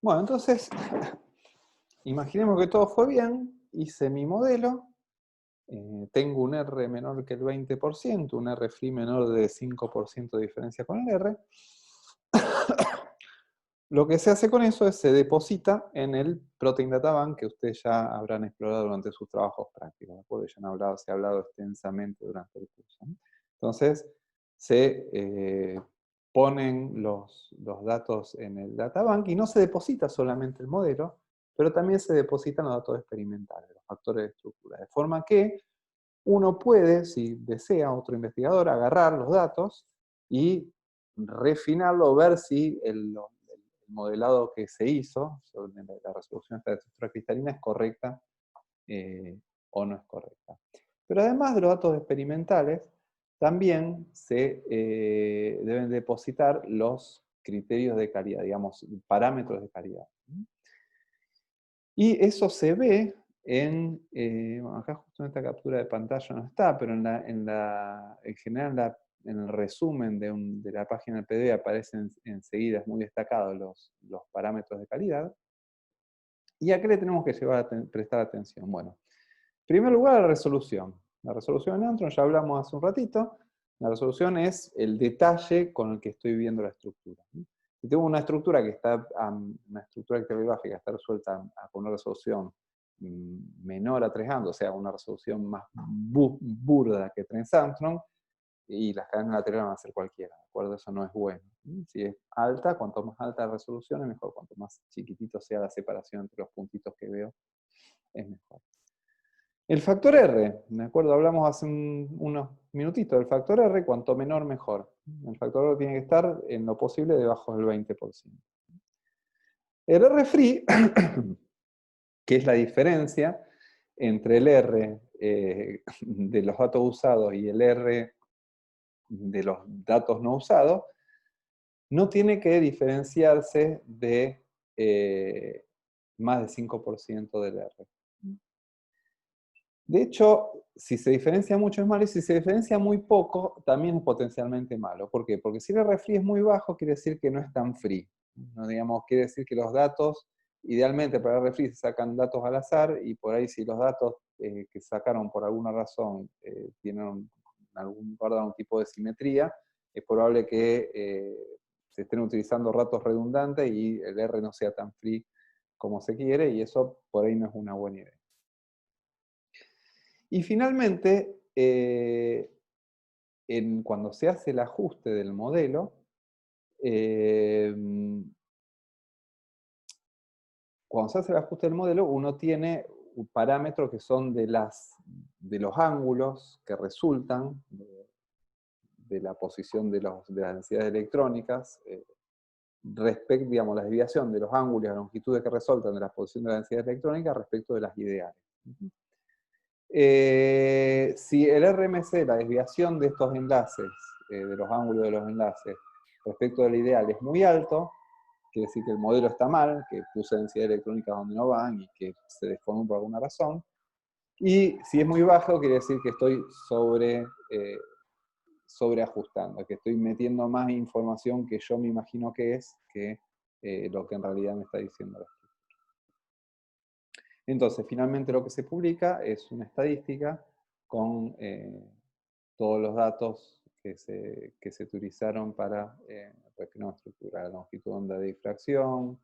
Bueno, entonces, imaginemos que todo fue bien, hice mi modelo, tengo un R menor que el 20%, un R free menor de 5% de diferencia con el R. Lo que se hace con eso es se deposita en el Protein Data Bank que ustedes ya habrán explorado durante sus trabajos prácticos, ¿de acuerdo? Ya se ha hablado extensamente durante el curso, ¿no? Entonces, se ponen los datos en el databank y no se deposita solamente el modelo, pero también se depositan los datos experimentales, los factores de estructura. De forma que uno puede, si desea, otro investigador, agarrar los datos y refinarlo, ver si el modelado que se hizo sobre la resolución de esta estructura cristalina es correcta o no es correcta. Pero además de los datos experimentales, también se deben depositar los criterios de calidad, digamos, parámetros de calidad. Y eso se ve bueno, acá justo en esta captura de pantalla no está, pero en general en el resumen de la página del PDF aparecen enseguida, es muy destacado los parámetros de calidad. ¿Y a qué le tenemos que prestar atención? Bueno, en primer lugar, la resolución. La resolución de Neutron, ya hablamos hace un ratito. La resolución es el detalle con el que estoy viendo la estructura. Si tengo una estructura que está, una estructura criptográfica está resuelta con una resolución menor a 3 Angstrom, o sea, una resolución más burda que 3 Angstrom, y las cadenas laterales van a ser cualquiera, ¿de acuerdo? Eso no es bueno. Si es alta, cuanto más alta la resolución es mejor, cuanto más chiquitito sea la separación entre los puntitos que veo, es mejor. El factor R, ¿de acuerdo? Hablamos hace unos minutitos del factor R, cuanto menor mejor. El factor R tiene que estar en lo posible debajo del 20%. El R free, que es la diferencia entre el R de los datos usados y el R de los datos no usados, no tiene que diferenciarse de más del 5% del R. De hecho, si se diferencia mucho es malo, y si se diferencia muy poco, también es potencialmente malo. ¿Por qué? Porque si el R free es muy bajo, quiere decir que no es tan free. ¿No? Digamos, quiere decir que los datos, idealmente para el R free se sacan datos al azar, y por ahí si los datos que sacaron por alguna razón tienen guardan un tipo de simetría, es probable que se estén utilizando datos redundantes y el R no sea tan free como se quiere, y eso por ahí no es una buena idea. Y finalmente, cuando se hace el ajuste del modelo, cuando se hace el ajuste del modelo, uno tiene parámetros que son de los ángulos que resultan de la posición de las densidades electrónicas, respecto, digamos, la desviación de los ángulos y las longitudes que resultan de la posición de la densidad electrónica respecto de las ideales. Si el RMC, la desviación de estos enlaces, de los ángulos de los enlaces, respecto del ideal es muy alto, quiere decir que el modelo está mal, que puse densidad electrónica donde no van y que se deformó por alguna razón. Y si es muy bajo, quiere decir que estoy sobreajustando, que estoy metiendo más información que yo me imagino que es, que lo que en realidad me está diciendo la estructura. Entonces, finalmente lo que se publica es una estadística con todos los datos que se utilizaron para refinar una estructura: la longitud de onda de difracción,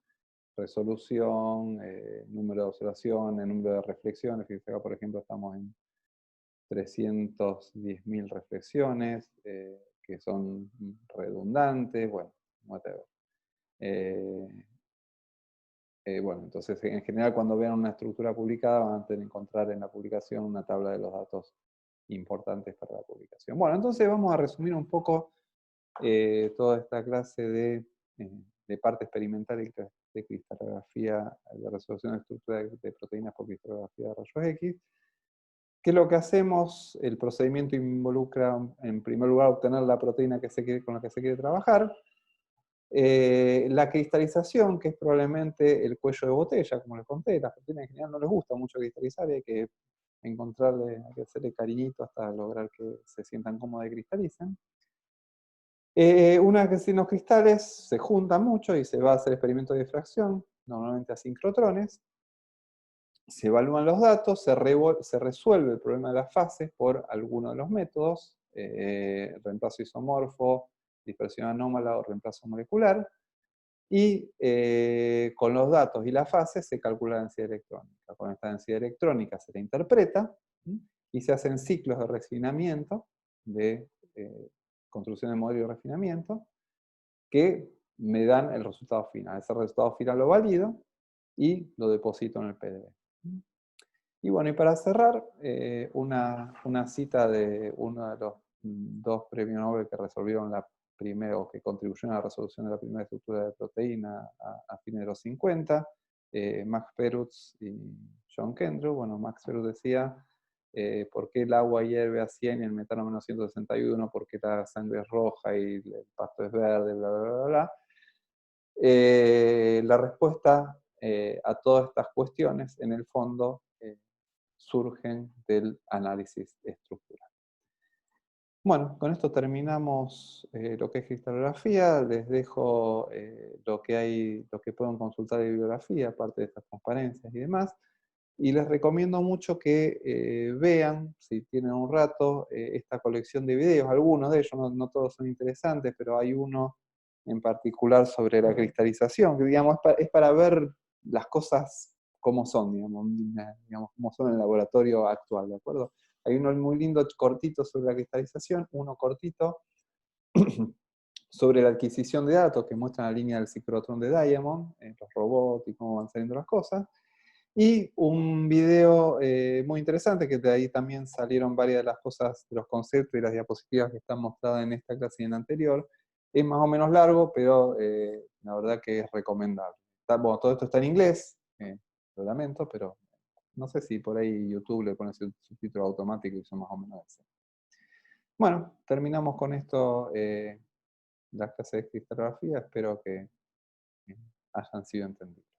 resolución, número de observaciones, número de reflexiones. Fíjense acá, por ejemplo, estamos en 310.000 reflexiones, que son redundantes, bueno, whatever. Bueno, entonces en general cuando vean una estructura publicada van a tener que encontrar en la publicación una tabla de los datos importantes para la publicación. Bueno, entonces vamos a resumir un poco toda esta clase de parte experimental y de cristalografía, de resolución de estructura de proteínas por cristalografía de rayos X. ¿Qué es lo que hacemos? El procedimiento involucra, en primer lugar, obtener la proteína con la que se quiere trabajar. La cristalización, que es probablemente el cuello de botella, como les conté. Las proteínas en general no les gusta mucho cristalizar, y hay que hay que hacerle cariñito hasta lograr que se sientan cómodos y cristalicen. Una vez que los cristales se juntan mucho y se va a hacer experimento de difracción, normalmente a sincrotrones. Se evalúan los datos, se resuelve el problema de las fases por alguno de los métodos, reemplazo isomorfo, dispersión anómala o reemplazo molecular, y con los datos y la fase se calcula la densidad electrónica. Con esta densidad electrónica se la interpreta, ¿sí? Y se hacen ciclos de refinamiento, de construcción de modelo y refinamiento, que me dan el resultado final. Ese resultado final lo valido y lo deposito en el PDB. Y bueno, y para cerrar, una cita de uno de los dos premios Nobel que resolvieron la primera, o que contribuyeron a la resolución de la primera estructura de proteína a fines de los 50, Max Perutz y John Kendrew. Bueno, Max Perutz decía, ¿por qué el agua hierve a 100 y el metano a menos 161? ¿Por qué la sangre es roja y el pasto es verde? Bla, bla, bla, bla. La respuesta a todas estas cuestiones, en el fondo, surgen del análisis estructural. Bueno, con esto terminamos lo que es cristalografía. Les dejo lo que pueden consultar de bibliografía, aparte de estas transparencias y demás. Y les recomiendo mucho que vean, si tienen un rato, esta colección de videos. Algunos de ellos, no todos son interesantes, pero hay uno en particular sobre la cristalización, que digamos, es para ver las cosas como son, digamos, como son en el laboratorio actual, ¿de acuerdo? Hay uno muy lindo cortito sobre la cristalización, uno cortito sobre la adquisición de datos, que muestra la línea del ciclotrón de Diamond, los robots y cómo van saliendo las cosas. Y un video muy interesante, que de ahí también salieron varias de las cosas, de los conceptos y las diapositivas que están mostradas en esta clase y en la anterior. Es más o menos largo, pero la verdad que es recomendable. Bueno, todo esto está en inglés, lo lamento, pero no sé si por ahí YouTube le pone su subtítulo automático y son más o menos ese. Bueno, terminamos con esto las clases de cristalografía. Espero que hayan sido entendidas.